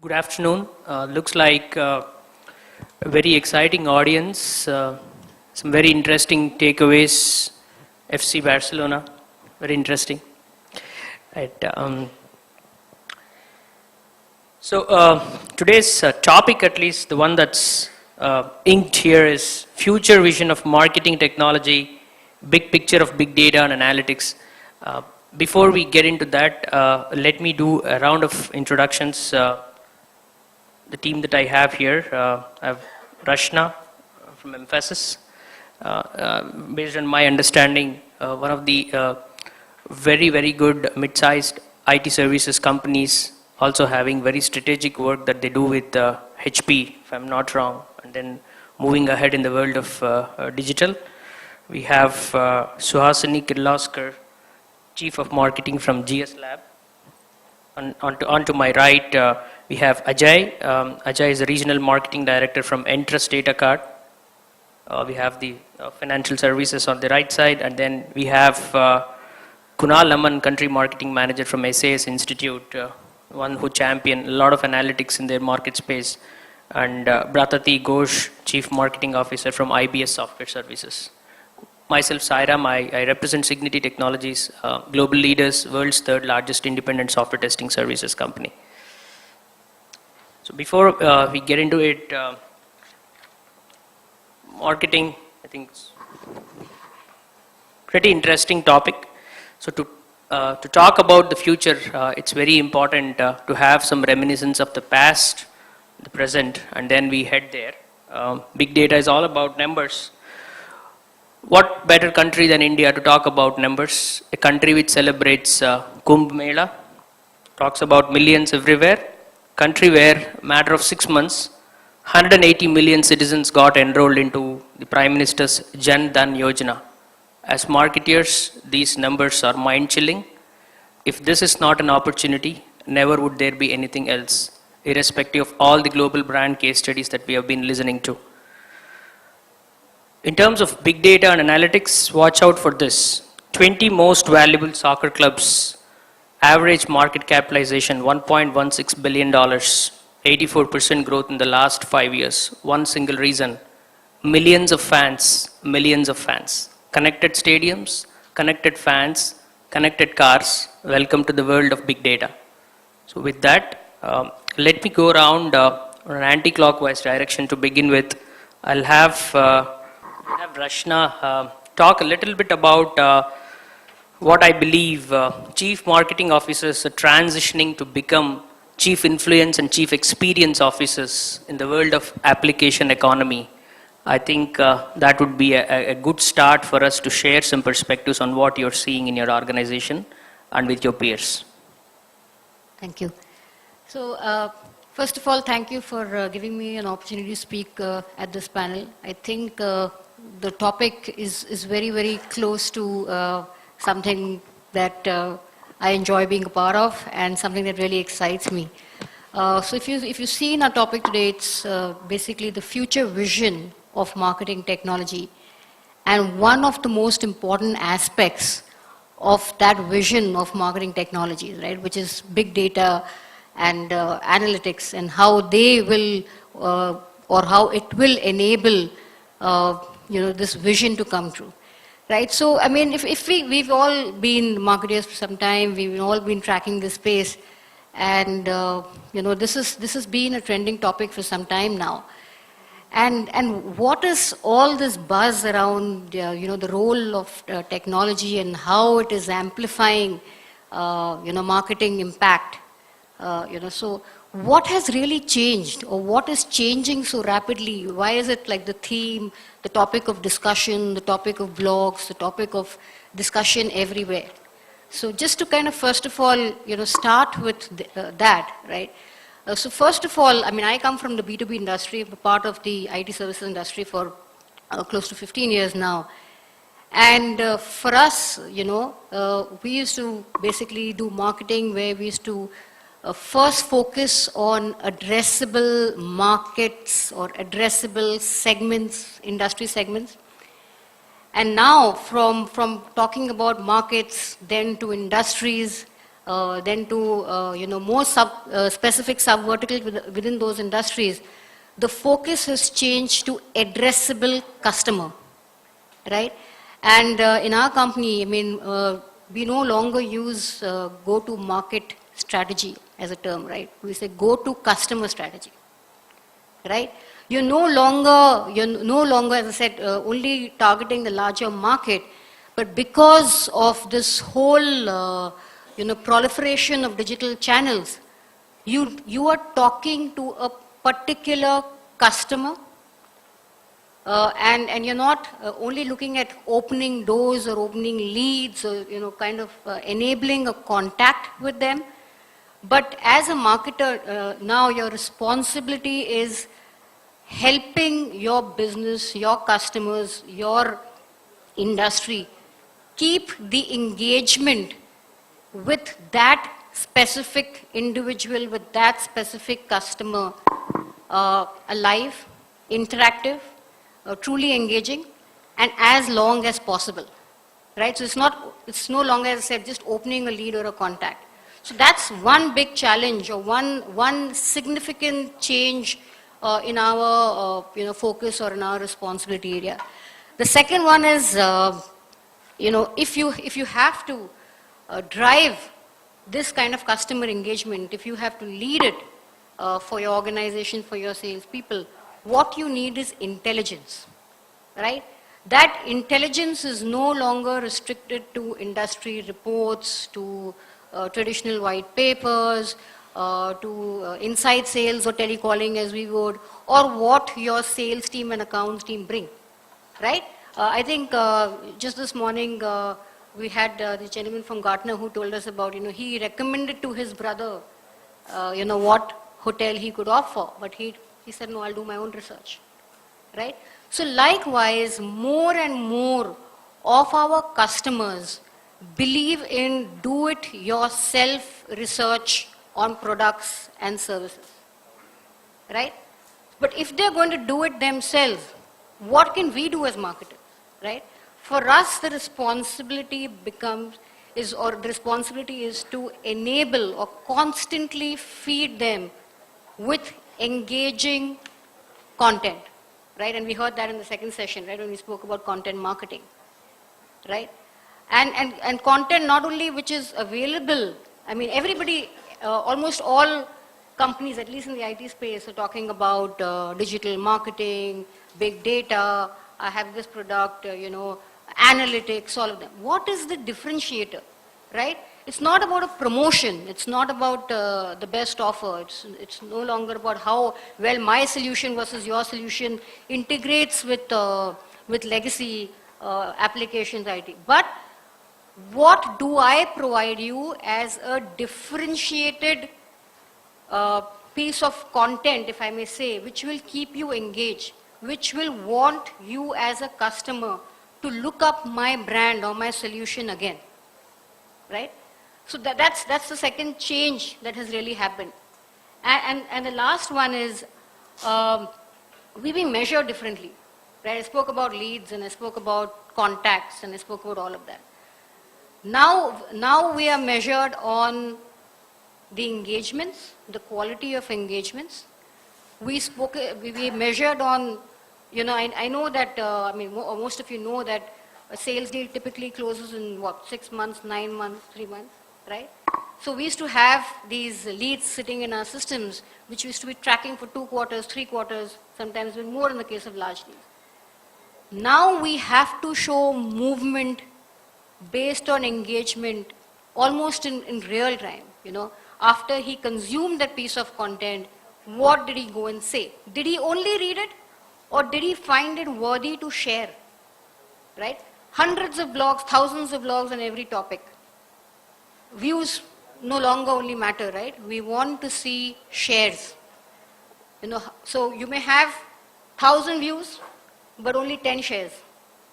Good afternoon. Looks like a very exciting audience. Some very interesting takeaways. FC Barcelona, very interesting. Right. Today's topic, at least the one that's inked here, is future vision of marketing technology, big picture of big data and analytics. Before we get into that, let me do a round of introductions. The team that I have here, I have Rashna from Mphasis. Based on my understanding, one of the very, very good mid-sized IT services companies, also having very strategic work that they do with HP, if I'm not wrong, and then moving ahead in the world of digital. We have Suhasini Kirloskar, Chief of Marketing from GS Lab. On to my right, we have Ajay. Ajay is the Regional Marketing Director from Entrust Data Card. We have the financial services on the right side, and then we have Kunal Aman, Country Marketing Manager from SAS Institute, one who championed a lot of analytics in their market space, and Bratati Ghosh, Chief Marketing Officer from IBS Software Services. Myself, Sairam, I represent Signity Technologies, global leaders, world's third largest independent software testing services company. So before we get into it, marketing, I think it's pretty interesting topic. So to talk about the future, it's very important to have some reminiscence of the past, the present, and then we head there. Big data is all about numbers. What better country than India to talk about numbers? A country which celebrates Kumbh Mela, talks about millions everywhere. Country where, matter of 6 months, 180 million citizens got enrolled into the Prime Minister's Jan Dhan Yojana. As marketeers, these numbers are mind-chilling. If this is not an opportunity, never would there be anything else, irrespective of all the global brand case studies that we have been listening to. In terms of big data and analytics, watch out for this. 20 most valuable soccer clubs, average market capitalization $1.16 billion, 84% growth in the last 5 years. One single reason, millions of fans. Connected stadiums, connected fans, connected cars. Welcome to the world of big data. So with that, let me go around an anti-clockwise direction to begin with. I'll have Rashna talk a little bit about what I believe chief marketing officers are transitioning to become chief influence and chief experience officers in the world of application economy. I think that would be a good start for us to share some perspectives on what you're seeing in your organization and with your peers. Thank you. So, first of all, thank you for giving me an opportunity to speak at this panel. I think the topic is very, very close to something that I enjoy being a part of and something that really excites me. So if you see in our topic today, it's basically the future vision of marketing technology. And one of the most important aspects of that vision of marketing technology, right, which is big data and analytics, and how they will or how it will enable this vision to come true. Right, so I mean, if we've all been marketers for some time, we've all been tracking this space, and this has been a trending topic for some time now. And what is all this buzz around the role of technology and how it is amplifying marketing impact? So what has really changed, or what is changing so rapidly? Why is it like the theme, the topic of discussion, the topic of blogs, the topic of discussion everywhere? So just to kind of first of all, start with that, right? So first of all, I mean, I come from the B2B industry, I'm a part of the IT services industry for close to 15 years now. And for us, we used to basically do marketing where we used to first focus on addressable markets or addressable segments, industry segments. And now from talking about markets then to industries, then to more specific sub-verticals within those industries, the focus has changed to addressable customer, right? And in our company, I mean, we no longer use go-to-market strategy as a term, right? We say go-to-customer strategy, right? You're no longer, as I said, only targeting the larger market, but because of this whole, proliferation of digital channels, you are talking to a particular customer, and you're not only looking at opening doors or opening leads or, kind of enabling a contact with them, but as a marketer, now your responsibility is helping your business, your customers, your industry keep the engagement with that specific individual, with that specific customer alive, interactive, truly engaging, and as long as possible, right? So it's no longer, as I said, just opening a lead or a contact. So that's one big challenge, or one significant change in our focus or in our responsibility area. The second one is, if you have to drive this kind of customer engagement, if you have to lead it for your organization, for your salespeople, what you need is intelligence, right? That intelligence is no longer restricted to industry reports, to traditional white papers, to inside sales or telecalling as we would, or what your sales team and accounts team bring, right? I think just this morning we had the gentleman from Gartner who told us about, he recommended to his brother, what hotel he could opt for, but he said, no, I'll do my own research, right? So likewise, more and more of our customers believe in do-it-yourself research on products and services, right? But if they're going to do it themselves, what can we do as marketers, right? For us, the responsibility is to enable or constantly feed them with engaging content, right? And we heard that in the second session, right, when we spoke about content marketing, right? And content not only which is available, I mean, everybody, almost all companies, at least in the IT space, are talking about digital marketing, big data, I have this product, analytics, all of them. What is the differentiator, right? It's not about a promotion. It's not about the best offer. It's no longer about how well my solution versus your solution integrates with legacy applications IT. But what do I provide you as a differentiated piece of content, if I may say, which will keep you engaged, which will want you as a customer to look up my brand or my solution again, right? So that's the second change that has really happened. And the last one is we're being measured differently, right? I spoke about leads and I spoke about contacts and I spoke about all of that. Now we are measured on the engagements, the quality of engagements. We measured on, I know that, most of you know that a sales deal typically closes in 6 months, 9 months, 3 months, right? So we used to have these leads sitting in our systems, which we used to be tracking for 2 quarters, 3 quarters, sometimes even more in the case of large deals. Now we have to show movement based on engagement almost in real time, After he consumed that piece of content, what did he go and say? Did he only read it? Or did he find it worthy to share? Right? Hundreds of blogs, thousands of blogs on every topic. Views no longer only matter, right? We want to see shares. So you may have 1,000 views, but only 10 shares,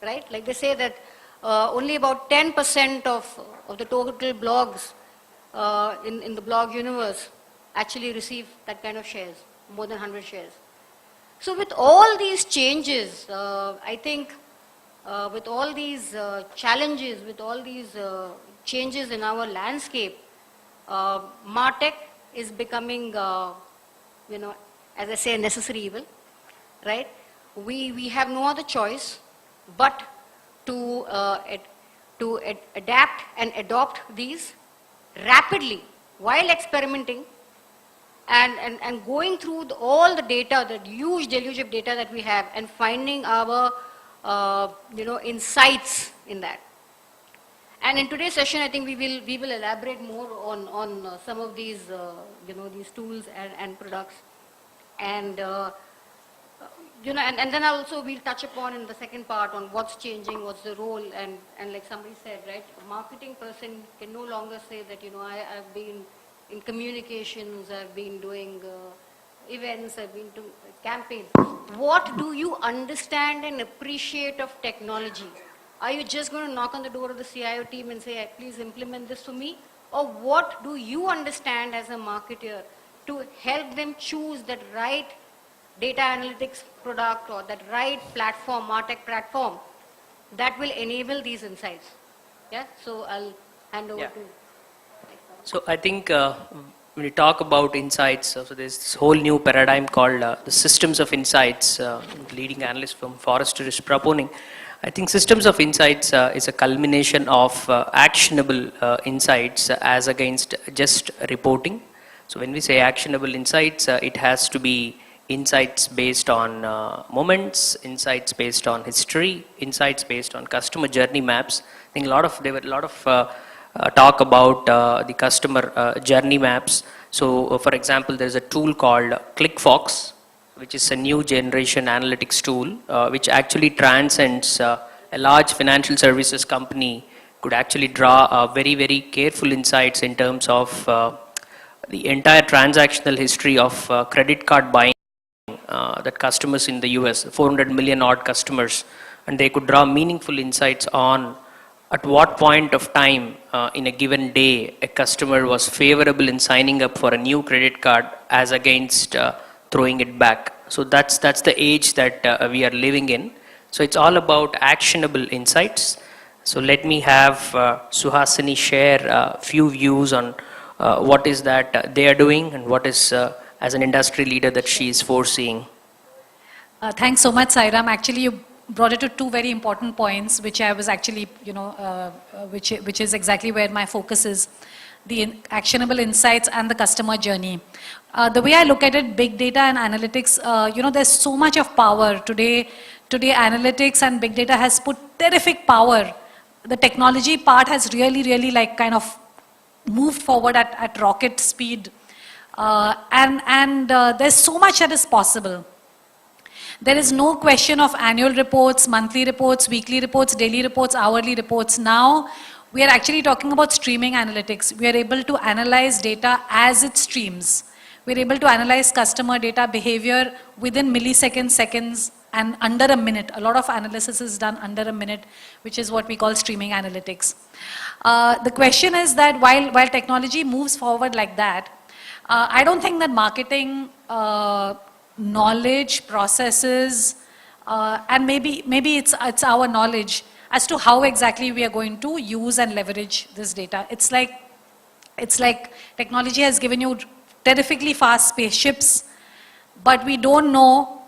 right? Like they say that only about 10% of the total blogs in the blog universe actually receive that kind of shares, more than 100 shares. So with all these changes, I think with all these challenges, with all these changes in our landscape, MarTech is becoming, as I say, a necessary evil, right? We have no other choice but to, adapt and adopt these rapidly while experimenting and going through all the data, the huge deluge of data that we have, and finding our, insights in that. And in today's session, I think we will elaborate more on some of these, these tools and products. And, and then also we'll touch upon in the second part on what's changing, what's the role, and like somebody said, right, a marketing person can no longer say that, I've been in communications, I've been doing events, I've been to campaigns. What do you understand and appreciate of technology? Are you just going to knock on the door of the CIO team and say, please implement this for me? Or what do you understand as a marketer to help them choose that right data analytics product or that right platform, MarTech platform, that will enable these insights? Yeah, so I'll hand over to. So I think when you talk about insights, so there's this whole new paradigm called the systems of insights, leading analyst from Forrester is proponing. I think systems of insights is a culmination of actionable insights as against just reporting. So when we say actionable insights, it has to be insights based on moments, insights based on history, insights based on customer journey maps. I think there were a lot of talk about the customer journey maps. So for example, there's a tool called ClickFox, which is a new generation analytics tool, which actually transcends a large financial services company could actually draw very, very careful insights in terms of the entire transactional history of credit card buying that customers in the US, 400 million odd customers, and they could draw meaningful insights on at what point of time in a given day a customer was favorable in signing up for a new credit card as against throwing it back. So that's the age that we are living in. So it's all about actionable insights. So let me have Suhasini share a few views on what is that they are doing and what is as an industry leader that she is foreseeing. Thanks so much, Sairam. Actually, you brought it to two very important points, which I was actually, which is exactly where my focus is. The actionable insights and the customer journey. The way I look at it, big data and analytics, there's so much of power. Today analytics and big data has put terrific power. The technology part has really like kind of moved forward at rocket speed. And there's so much that is possible. There is no question of annual reports, monthly reports, weekly reports, daily reports, hourly reports. Now, we are actually talking about streaming analytics. We are able to analyze data as it streams. We're able to analyze customer data behavior within milliseconds, seconds, and under a minute. A lot of analysis is done under a minute, which is what we call streaming analytics. The question is that while technology moves forward like that, I don't think that marketing knowledge, processes, and maybe it's our knowledge as to how exactly we are going to use and leverage this data. It's like technology has given you terrifically fast spaceships, but we don't know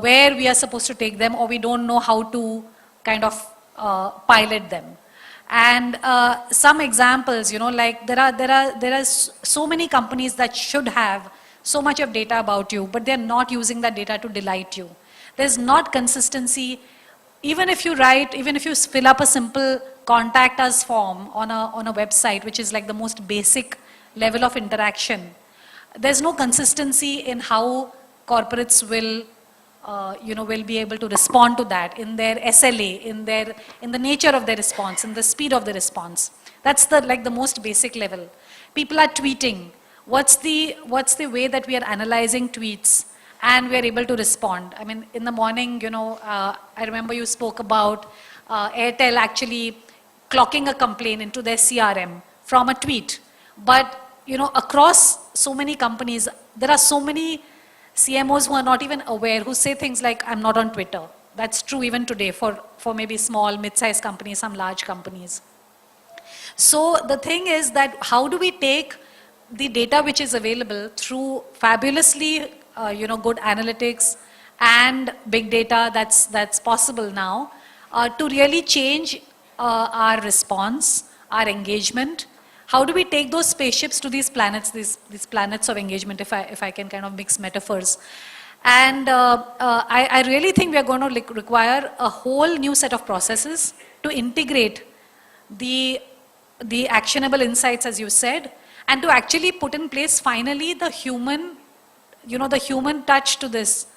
where we are supposed to take them, or we don't know how to kind of pilot them. And some examples, like there are so many companies that should have so much of data about you, but they're not using that data to delight you. There's not consistency. Even if you fill up a simple contact us form on a website, which is like the most basic level of interaction, there's no consistency in how corporates will be able to respond to that in their SLA, in the nature of their response, in the speed of the response. That's the most basic level. People are tweeting. What's the way that we are analyzing tweets and we are able to respond? I mean, in the morning, I remember you spoke about Airtel actually clocking a complaint into their CRM from a tweet. But, across so many companies, there are so many CMOs who are not even aware, who say things like, I'm not on Twitter. That's true even today for maybe small, mid-sized companies, some large companies. So the thing is that how do we take the data which is available through fabulously, good analytics and big data that's possible now to really change our response, our engagement. How do we take those spaceships to these planets, these planets of engagement, if I can kind of mix metaphors. And I really think we are going to require a whole new set of processes to integrate the actionable insights, as you said, and to actually put in place finally the human, the human touch to this.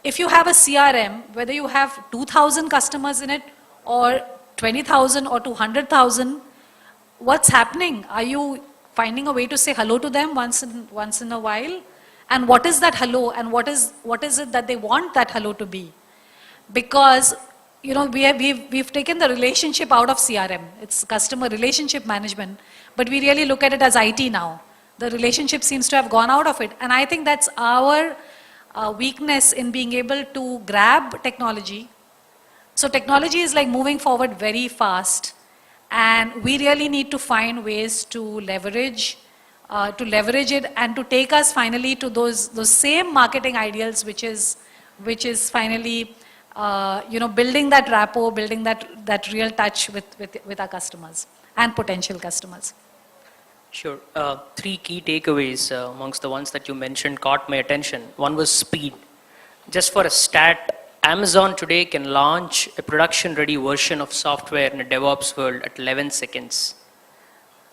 If you have a CRM, whether you have 2,000 customers in it or 20,000 or 200,000, what's happening? Are you finding a way to say hello to them once in a while? And what is that hello, and what is it that they want that hello to be? Because we've taken the relationship out of CRM. It's customer relationship management, but we really look at it as IT now. The relationship seems to have gone out of it, and I think that's our weakness in being able to grab technology. So technology is like moving forward very fast, and we really need to find ways to leverage it and to take us finally to those same marketing ideals, which is finally building that rapport, building that real touch with our customers and potential customers. Sure. Three key takeaways amongst the ones that you mentioned caught my attention. One was speed. Just for a stat, Amazon today can launch a production-ready version of software in a DevOps world at 11 seconds.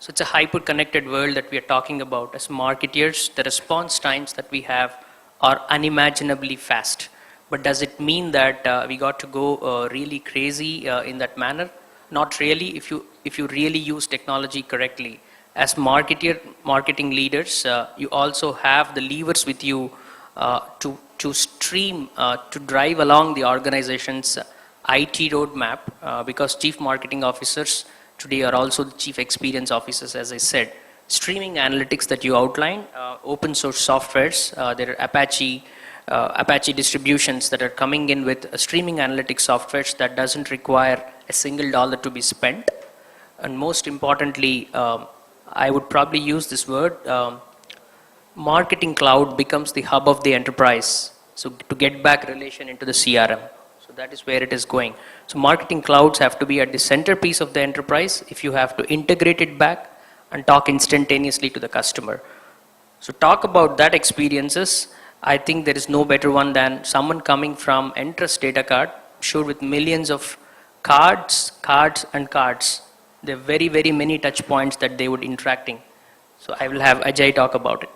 So it's a hyper-connected world that we are talking about. As marketeers, the response times that we have are unimaginably fast. But does it mean that we got to go really crazy in that manner? Not really, if you really use technology correctly. As marketing leaders, you also have the levers with you to stream, to drive along the organization's IT roadmap, because chief marketing officers today are also the chief experience officers, as I said. Streaming analytics that you outlined, open source softwares, there are Apache distributions that are coming in with streaming analytics softwares that doesn't require a single dollar to be spent. And most importantly, I would probably use this word, marketing cloud becomes the hub of the enterprise. So to get back relation into the CRM. So that is where it is going. So marketing clouds have to be at the centerpiece of the enterprise if you have to integrate it back and talk instantaneously to the customer. So talk about that experiences. I think there is no better one than someone coming from Entrust Data Card, sure, with millions of cards. There are very, very many touch points that they would interacting. So I will have Ajay talk about it.